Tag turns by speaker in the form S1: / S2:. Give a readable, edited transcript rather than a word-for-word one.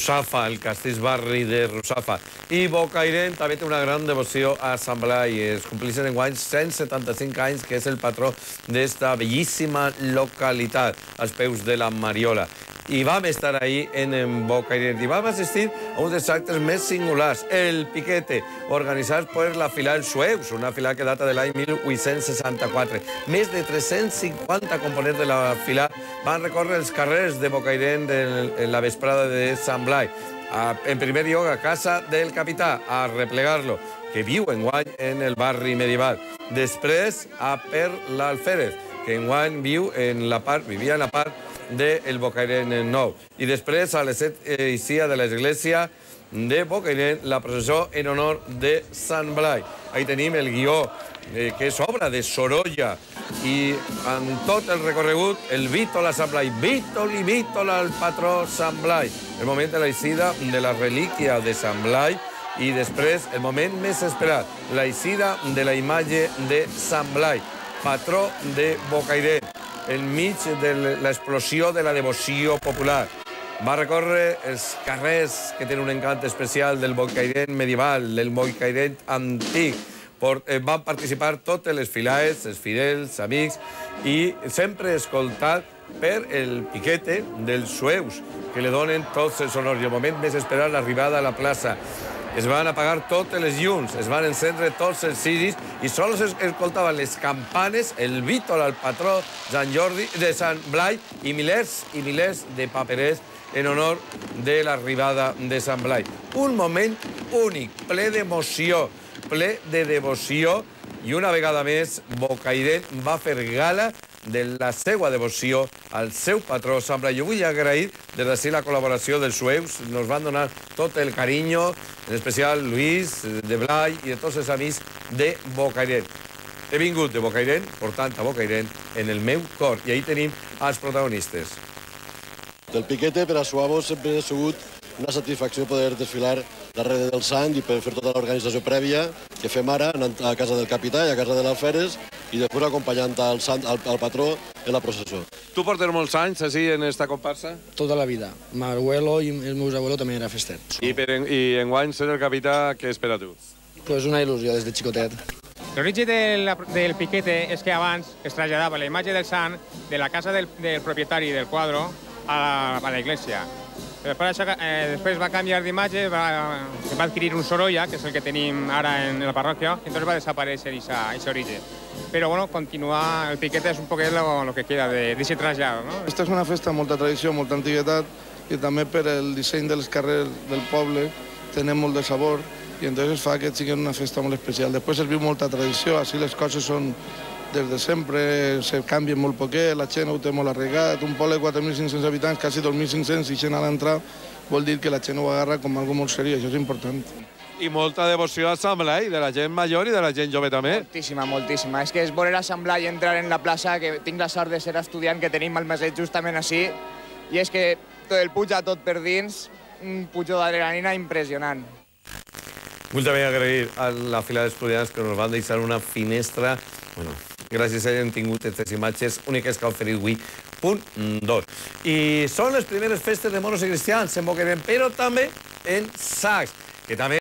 S1: Russafa, el castís barri de Russafa. I Bocairent també té una gran devoció a Sant Blai. Es complixen enguany 175 anys, que és el patró d'esta bellíssima localitat, als peus de la Mariola. I vam estar ahí en Bocairent i vam assistir a un dels actes més singulars, el Piquete, organitzat per la filà dels Suavos, una filà que data de l'any 1864. Més de 350 components de la filà van recórrer els carrers de Bocairent en la vesprada de Sant Blai. En primer lloc a casa del capità, a replegar-lo, que viu enguany en el barri medieval. Després a per l'Alférez, que enguany vivia en la part del Bocairent nou. I després, a les 7 eixia de l'església de Bocairent, la processó en honor de Sant Blai. Ahí tenim el guió, que és obra de Sorolla, i en tot el recorregut, el vítol a Sant Blai, vítol i vítol al patró Sant Blai. El moment de l'eixida de la relíquia de Sant Blai i després el moment més esperat, l'eixida de la imatge de Sant Blai, patró de Bocairent, enmig de l'explosió de la devoció popular. Va recórrer els carrers que tenen un encant especial del Bocairent medieval, del Bocairent antic. Van participar totes les filades, els fidels, amics, i sempre escoltat per el Piquete dels Suavos, que li donen tots els honors. I el moment més esperat, l'arribada a la plaça. Es van apagar totes les llums, es van encendre tots els ciris i sols es escoltaven les campanes, el vítol al patró de Sant Blai i milers de paperers en honor de l'arribada de Sant Blai. Un moment únic, ple d'emoció, ple de devoció, i una vegada més Bocairent va fer gala de la seva devoció al seu patró Sant Blai. Jo vull agrair des d'ací la col·laboració dels Suavos, nos van donar tot el carinyo, en especial Luis, de Blai i de tots els amics de Bocairent. He vingut de Bocairent, portant a Bocairent en el meu cor, i ahí tenim els protagonistes.
S2: El Piquete per a Suavos sempre ha sigut una satisfacció poder desfilar darrere del sant i per fer tota l'organització prèvia que fem ara a casa del capità i a casa de l'Alférez i després acompanyant al patró en la processó.
S1: Tu portes molts anys així en esta comparsa?
S3: Tota la vida. Mi abuelo i els meus abuelos també era fester.
S1: I enguany ser el capità, què espera tu?
S3: Pues una il·lusió des de xicotet.
S4: L'origen del Piquete és que abans es traslladava la imatge del sant de la casa del propietari del quadre a la iglesia. Després va canviar d'imatge, va adquirir un Sorolla, que és el que tenim ara en la parròquia, i entonces va desaparèixer aquest origen. Però, bueno, continuar el Piquete és un poquet lo que queda d'aquest trasllat, no?
S5: Esta és una festa amb molta tradició, molta antiguitat, i també per el disseny dels carrers del poble tenen molt de sabor, i entonces fa que sigui una festa molt especial. Després es viu molta tradició, així les coses són des de sempre, se canvien molt poquet, la gent ho té molt arregat. Un poble de 4.500 habitants, quasi 2.500, i gent a l'entrar, vol dir que la gent ho agarra com algo molt seriós, això és important.
S1: I molta devoció a Sant Blai, de la gent major i de la gent jove també.
S6: Moltíssima, moltíssima. És que és veure a Sant Blai entrar en la plaça, que tinc la sort de ser estudiant, que tenim el meset justament així, i és que tot el puja tot per dins, un pujo d'adrenalina impressionant.
S1: Vull també agrair a la fila d'estudiants que ens van deixar una finestra. Bueno, gràcies a ells hem tingut aquestes imatges úniques que ha oferit avui Punt 2. I són les primeres festes de moros i cristians en Bocairent, però també en Sacs, que també